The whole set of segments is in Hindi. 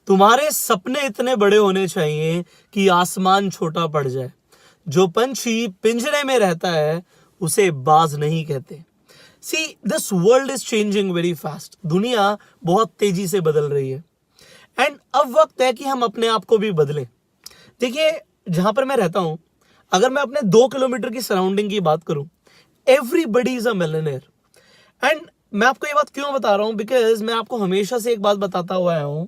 तुम्हारे सपने इतने बड़े होने चाहिए कि आसमान छोटा पड़ जाए। जो पंछी पिंजरे में रहता है उसे बाज नहीं कहते। See this world is changing very fast. दुनिया बहुत तेजी से बदल रही है एंड अब वक्त है कि हम अपने आप को भी बदलें। देखिए, जहां पर मैं रहता हूं, अगर मैं अपने 2 किलोमीटर की सराउंडिंग की बात करूं, everybody is a millionaire. And मैं आपको ये बात क्यों बता रहा हूं, बिकॉज मैं आपको हमेशा से एक बात बताता हुआ आया हूं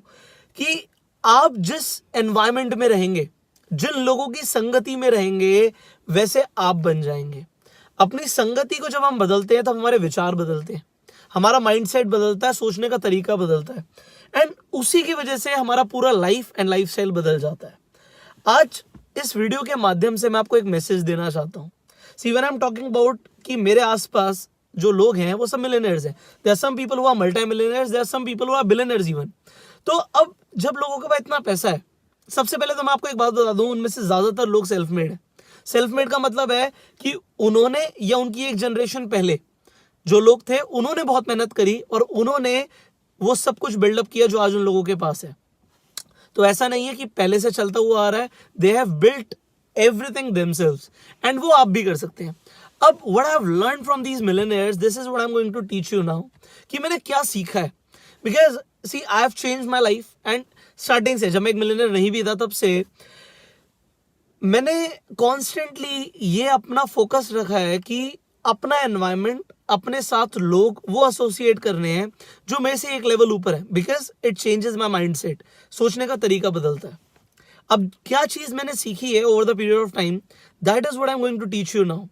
कि आप जिस एनवायरमेंट में रहेंगे, जिन लोगों की संगति में रहेंगे, वैसे आप बन जाएंगे। अपनी संगति को जब हम बदलते हैं तब हमारे विचार बदलते हैं, हमारा माइंडसेट बदलता है, सोचने का तरीका बदलता है एंड उसी की वजह से हमारा पूरा लाइफ एंड लाइफस्टाइल बदल जाता है। आज इस वीडियो के माध्यम से मैं आपको एक मैसेज देना चाहता हूँ। See when I am talking about कि मेरे आसपास जो लोग हैं वो सब मिलियनेयर्स हैं। There are some people who are multi millionaires, there are some people who are billionaires even. तो अब जब लोगों के पास इतना पैसा है, सबसे पहले तो मैं आपको एक बात बता दूं, उनमें से ज्यादातर लोग सेल्फ मेड है। सेल्फ मेड का मतलब है कि उन्होंने या उनकी एक जनरेशन पहले जो लोग थे उन्होंने बहुत मेहनत करी और उन्होंने वो सब कुछ बिल्डअप किया जो आज उन लोगों के पास है। तो ऐसा नहीं है कि पहले से चलता हुआ आ रहा है, they have built everything themselves and वो आप भी कर सकते हैं। अब what I have learn from these millionaires, this is what I am going to teach you now, कि मैंने क्या सीखा है। Because see I have changed my life and starting से, जब मैं एक मिलियनेयर नहीं भी था, तब से मैंने कॉन्स्टेंटली ये अपना फोकस रखा है कि अपना एनवायरनमेंट, अपने साथ लोग वो एसोसिएट करने हैं जो मेरे से एक लेवल ऊपर है, because it changes my mind set, सोचने का तरीका बदलता है। अब क्या चीज मैंने सीखी है over the period of time, that is what I am going to teach you now.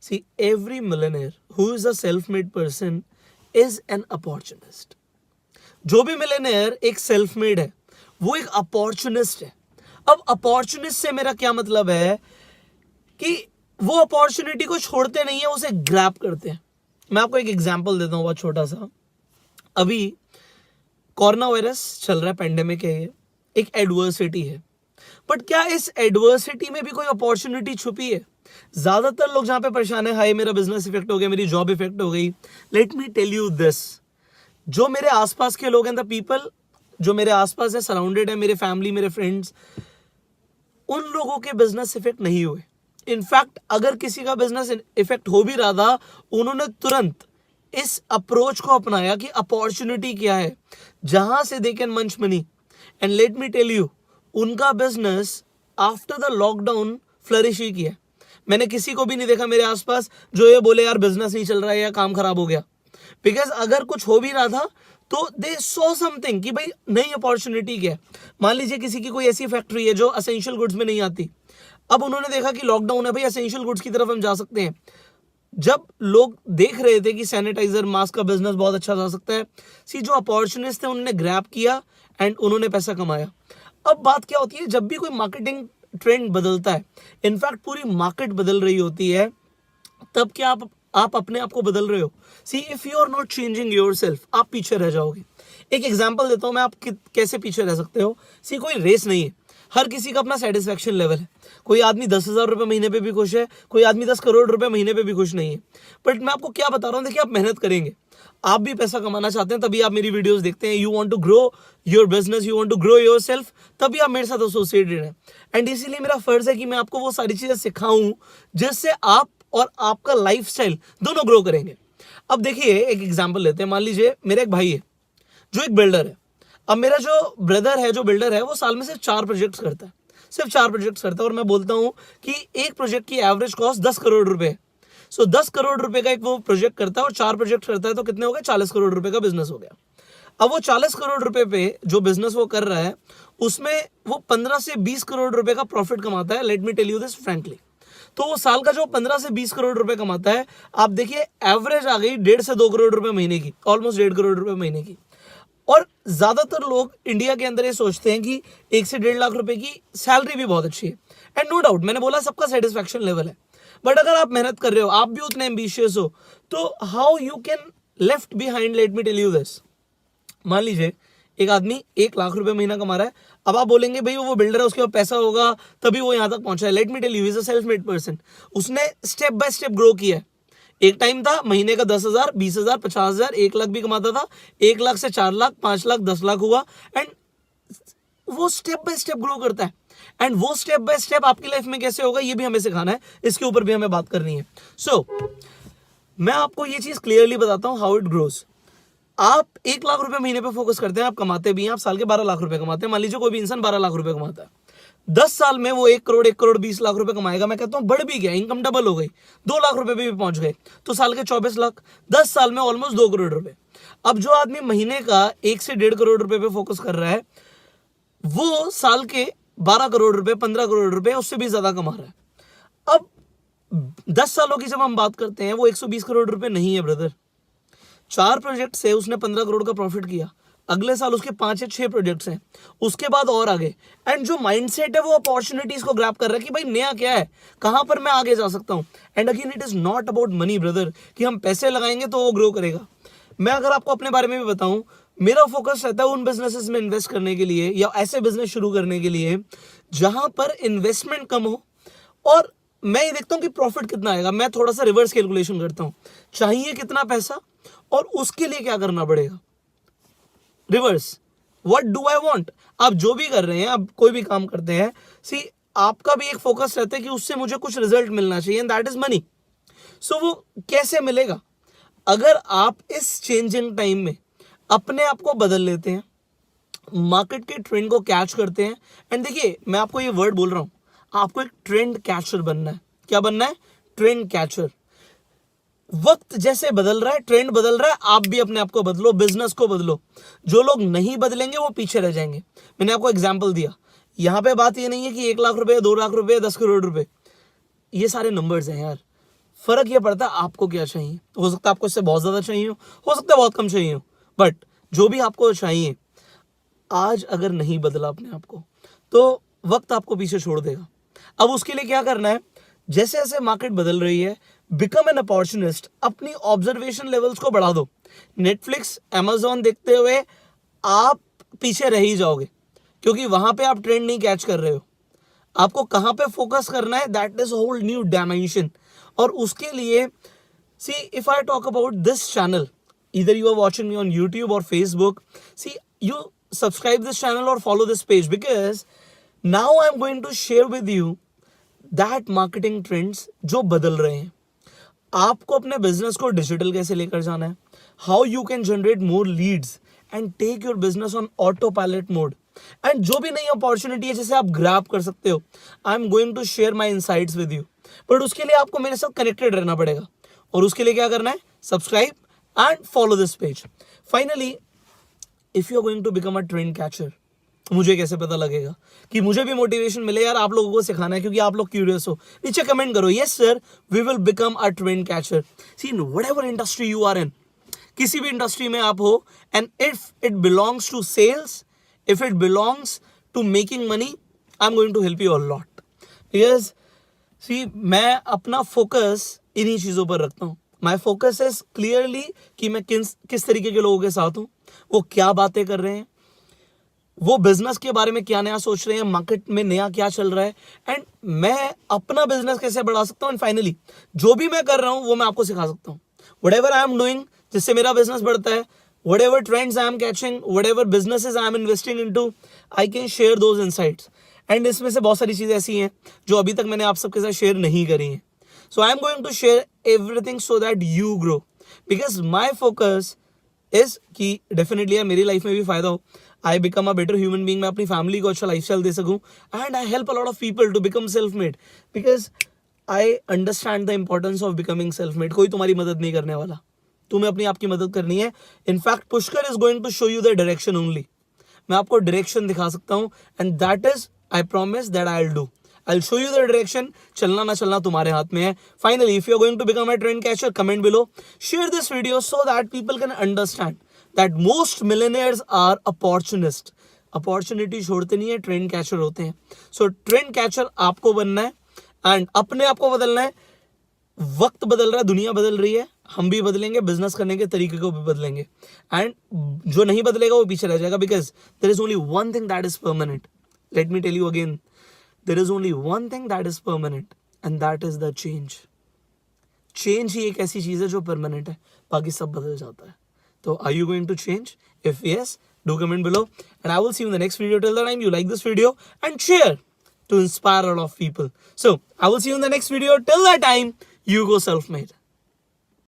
See every millionaire who is a self made person is an opportunist. जो भी मिलियनेयर एक सेल्फ मेड है वो एक अपॉर्चुनिस्ट है। अब अपॉर्चुनिस्ट से मेरा क्या मतलब है कि वो अपॉर्चुनिटी को छोड़ते नहीं है, उसे ग्रैब करते हैं। मैं आपको एक एग्जांपल देता हूँ बहुत छोटा सा। अभी कोरोना वायरस चल रहा है, पेंडेमिक है, ये एक एडवर्सिटी है, बट क्या इस एडवर्सिटी में भी कोई अपॉर्चुनिटी छुपी है? ज्यादातर लोग जहां पे परेशान है, हाय मेरा बिजनेस इफेक्ट हो गया, मेरी जॉब इफेक्ट हो गई। Let me tell you this, जो मेरे आसपास के लोग हैं, द पीपल जो मेरे आसपास है, सराउंडेड है, मेरे फैमिली, मेरे फ्रेंड्स, उन लोगों के बिजनेस इफेक्ट नहीं हुए। इनफैक्ट अगर किसी का बिजनेस इफेक्ट हो भी रहा था, उन्होंने तुरंत इस अप्रोच को अपनाया कि अपॉर्चुनिटी क्या है जहां से they can munch money. And let me tell you, उनका business after the lockdown flourish ही किया। मैंने किसी को भी नहीं देखा मेरे आसपास जो ये बोले यार बिजनेस नहीं चल रहा है या काम खराब हो गया। बिकॉज अगर कुछ हो भी रहा था तो दे सो समथिंग कि भाई नई अपॉर्चुनिटी क्या है। मान लीजिए किसी की कोई ऐसी फैक्ट्री है जो एसेंशियल गुड्स में नहीं आती, अब उन्होंने देखा कि लॉकडाउन है भाई, एसेंशियल गुड्स की तरफ हम जा सकते हैं। जब लोग देख रहे थे कि सैनिटाइजर, मास्क का बिजनेस बहुत अच्छा जा सकता है, सी जो अपॉर्चुनिस्ट थे उन्होंने ग्रैब किया एंड उन्होंने पैसा कमाया। अब बात क्या होती है, जब भी कोई मार्केटिंग ट्रेंड बदलता है, इनफैक्ट पूरी मार्केट बदल रही होती है, तब क्या आप अपने आप को बदल रहे हो। See if you are not changing yourself, आप पीछे रह जाओगे। एक एग्जांपल देता हूं मैं, आप कैसे पीछे रह सकते हो। सी कोई रेस नहीं है, हर किसी का अपना सेटिस्फेक्शन लेवल है। कोई आदमी 10,000 रुपये महीने पे भी खुश है, कोई आदमी 10 करोड़ रुपए महीने पे भी खुश नहीं है। बट मैं आपको क्या बता रहा हूँ, देखिए आप मेहनत करेंगे, आप भी पैसा कमाना चाहते हैं, तभी आप मेरी वीडियोस देखते हैं। You want to grow your business, you want to grow yourself, तभी आप मेरे साथ एसोसिएटेड हैं। एंड इसीलिए मेरा फर्ज है कि मैं आपको वो सारी चीजें सिखाऊं जिससे आप और आपका लाइफस्टाइल दोनों ग्रो करेंगे। अब देखिए एक एग्जांपल लेते हैं। मान लीजिए मेरा एक भाई है जो एक बिल्डर है। अब मेरा जो ब्रदर है जो बिल्डर है, वो साल में सिर्फ 4 प्रोजेक्ट्स करता है, सिर्फ 4 प्रोजेक्ट्स करता है। और मैं बोलता हूं कि एक प्रोजेक्ट की एवरेज कॉस्ट 10 करोड़ रुपए है। सो 10 करोड़ रुपए का एक वो प्रोजेक्ट करता है और 4 प्रोजेक्ट करता है, तो कितने हो गए? 40 करोड़ रुपए का बिजनेस हो गया। अब वो 40 करोड़ रुपए पे जो बिजनेस वो कर रहा है, उसमें वो 15 से 20 करोड़ रुपए का प्रॉफिट कमाता है। Let me tell you this frankly, तो वो साल का जो 15 से 20 करोड़ रुपए कमाता है, आप देखिए एवरेज आ गई 1.5 से 2 करोड़ रुपए महीने की, ऑलमोस्ट 1.5 करोड़ रुपए महीने की। और ज्यादातर लोग इंडिया के अंदर ये सोचते हैं कि 1 से 1.5 लाख रुपए की सैलरी भी बहुत अच्छी है। एंड नो डाउट, मैंने बोला सबका सेटिस्फेक्शन लेवल है, बट अगर आप मेहनत कर रहे हो, आप भी उतने एम्बिशियस हो, तो how you can left behind. Let me tell you this, मान लीजिए एक आदमी 1 लाख रुपए महीना कमा रहा है। अब आप बोलेंगे भाई वो बिल्डर है, उसके पास पैसा होगा तभी वो यहां तक पहुंचा है। Let me tell you, is a self made person. उसने स्टेप बाय स्टेप ग्रो किया है। एक टाइम था महीने का 10,000, 20,000, 50,000, 1 लाख भी कमाता था। 1 लाख से 4 लाख, 5 लाख, 10 लाख हुआ एंड वो स्टेप बाय स्टेप ग्रो करता है, एंड वो स्टेप बाय स्टेप आपकी लाइफ में कैसे होगा ये भी हमें सिखाना है, इसके ऊपर भी हमें बात करनी है. सो मैं आपको ये चीज क्लियरली बताता हूं हाउ इट ग्रोज. आप 1 लाख रुपए महीने पे फोकस करते हैं, आप कमाते भी हैं, आप साल के 12 लाख रुपए कमाते हैं. मान लीजिए कोई भी इंसान 12 लाख रुपए कमाता है, 10 साल में वो 1 करोड़ 20 लाख रुपए कमाएगा. मैं कहता हूं बढ़ भी गया, इनकम डबल हो गई, 2 लाख रुपए पे भी पहुंच गए, तो साल के 24 लाख, 10 साल में ऑलमोस्ट 2 करोड़ रुपए. अब जो आदमी महीने का 1 से 1.5 करोड़ रुपए पे फोकस कर रहा है, वो साल के 12 करोड़ रुपए, 15 करोड़ रुपए, उससे भी ज्यादा कमा रहा है. अब 10 सालों की जब हम बात करते हैं, वो 120 करोड़ रुपए नहीं है ब्रदर. 4 प्रोजेक्ट से उसने 15 करोड़ का प्रॉफिट किया, अगले साल उसके 5 या 6 प्रोजेक्ट्स हैं, उसके बाद और आगे. एंड जो माइंडसेट है वो अपॉर्चुनिटीज को ग्रैब कर रहा है कि भाई नया क्या है, कहां पर मैं आगे जा सकता हूं. And again it is not about money brother, कि हम पैसे लगाएंगे तो वो ग्रो करेगा. मैं अगर आपको अपने बारे में भी बताऊं, मेरा फोकस रहता है उन बिजनेसेस में इन्वेस्ट करने के लिए, या ऐसे बिजनेस शुरू करने के लिए जहां पर इन्वेस्टमेंट कम हो, और मैं ये देखता हूं कि प्रॉफिट कितना आएगा. मैं थोड़ा सा रिवर्स कैलकुलेशन करता हूं, चाहिए कितना पैसा और उसके लिए क्या करना पड़ेगा. Reverse, what do I want. आप जो भी कर रहे हैं, आप कोई भी काम करते हैं, सी आपका भी एक फोकस रहता है कि उससे मुझे कुछ रिजल्ट मिलना चाहिए, एंड दैट इज मनी. सो वो कैसे मिलेगा? अगर आप इस चेंजिंग टाइम में अपने आप को बदल लेते हैं, मार्केट के ट्रेंड को कैच करते हैं. एंड देखिए, मैं आपको ये वर्ड बोल रहा हूं, आपको एक ट्रेंड कैचर बनना है. क्या बनना है? Trend catcher. वक्त जैसे बदल रहा है, ट्रेंड बदल रहा है, आप भी अपने आप को बदलो, बिजनेस को बदलो. जो लोग नहीं बदलेंगे वो पीछे रह जाएंगे. मैंने आपको एग्जांपल दिया. यहां पे बात ये नहीं है कि 1 लाख रुपए, 2 लाख रुपए, 10 करोड़ रुपए, ये सारे नंबर्स हैं यार. फर्क ये पड़ता है आपको क्या चाहिए. हो सकता है आपको इससे बहुत ज्यादा चाहिए हो सकता है बहुत कम चाहिए हो, बट जो भी आपको चाहिए, आज अगर नहीं बदला अपने आप को, तो वक्त आपको पीछे छोड़ देगा. अब उसके लिए क्या करना है? जैसे जैसे मार्केट बदल रही है, बिकम एन अपॉर्चुनिस्ट. अपनी ऑब्जर्वेशन लेवल्स को बढ़ा दो. नेटफ्लिक्स, अमेजॉन देखते हुए आप पीछे रह ही जाओगे, क्योंकि वहां पे आप ट्रेंड नहीं कैच कर रहे हो. आपको कहां पे फोकस करना है, that is whole new dimension. और उसके लिए see, if I talk about this channel, either you are watching me on YouTube or Facebook, see, you subscribe this channel or follow this page, because now I'm going to share with you that marketing trends जो बदल रहे हैं. आपको अपने बिजनेस को डिजिटल कैसे लेकर जाना है, how you can generate more leads and take your business on autopilot mode. And जो भी नई अपॉर्चुनिटी है जिसे आप ग्रैब कर सकते हो, I am going to share my insights with you. But उसके लिए आपको मेरे साथ कनेक्टेड रहना पड़ेगा, और उसके लिए क्या करना है? Subscribe and follow this page. Finally, if you are going to become a trend catcher, मुझे कैसे पता लगेगा कि मुझे भी मोटिवेशन मिले? यार, आप लोगों को सिखाना है, क्योंकि आप लोग क्यूरियस हो. नीचे कमेंट करो, yes sir, we will become a trend catcher. See, in whatever industry you are in, किसी भी इंडस्ट्री में आप हो, and if it belongs to sales, if it belongs to making money, I am going to help you a lot. Because see, मैं अपना फोकस इन्हीं चीजों पर रखता हूँ. माई फोकस इज क्लियरली कि मैं किस तरीके के लोगों के साथ हूं, वो क्या बातें कर रहे हैं, वो बिजनेस के बारे में क्या नया सोच रहे हैं, मार्केट में नया क्या चल रहा है, एंड मैं अपना बिजनेस कैसे बढ़ा सकता हूं. एंड फाइनली, जो भी मैं कर रहा हूं वो मैं आपको सिखा सकता हूं. व्हाटएवर आई एम डूइंग, जिससे मेरा बिजनेस बढ़ता है, whatever trends I am catching, whatever businesses I am investing into, I can share those insights. And इसमें से बहुत सारी चीजें ऐसी हैं जो अभी तक मैंने आप सबके साथ शेयर नहीं करी हैं. So I am going to share everything so that you grow, because my focus is कि definitely यार मेरी लाइफ में भी फायदा हो, I become a better human being, मैं अपनी फैमिली को अच्छा लाइफस्टाइल दे सकूं, and I help a lot of people to become self-made, because I understand the importance of becoming self-made. कोई तुम्हारी मदद नहीं करने वाला, तुम्हें अपनी आपकी मदद करनी है. In fact Pushkar is going to show you the direction only. मैं आपको डायरेक्शन दिखा सकता हूं, and that is I promise that I'll do. I'll show you the direction. चलना ना चलना तुम्हारे हाथ में है. Finally, if you're going to become a trend catcher, comment below. Share this video so that people can understand that most millionaires are opportunists. Opportunity छोड़ते नहीं है, trend catcher होते हैं. So trend catcher आपको बनना है, and अपने आप को बदलना है. वक्त बदल रहा है, दुनिया बदल रही है, हम भी बदलेंगे, बिजनेस करने के तरीके को भी बदलेंगे, एंड जो नहीं बदलेगा वो पीछे रह जाएगा. Because there is only one thing that is permanent. Let me tell you again, there is only one thing that is permanent, and that is the change. Change ही एक ऐसी चीज है जो परमानेंट है, बाकी सब बदल जाता है. तो are you going to change? If yes, Do comment below, and I will see you in the next video. Till the time, you like this video and share to inspire a lot of people. So I will see you in the next video. Till that time, you go self-made.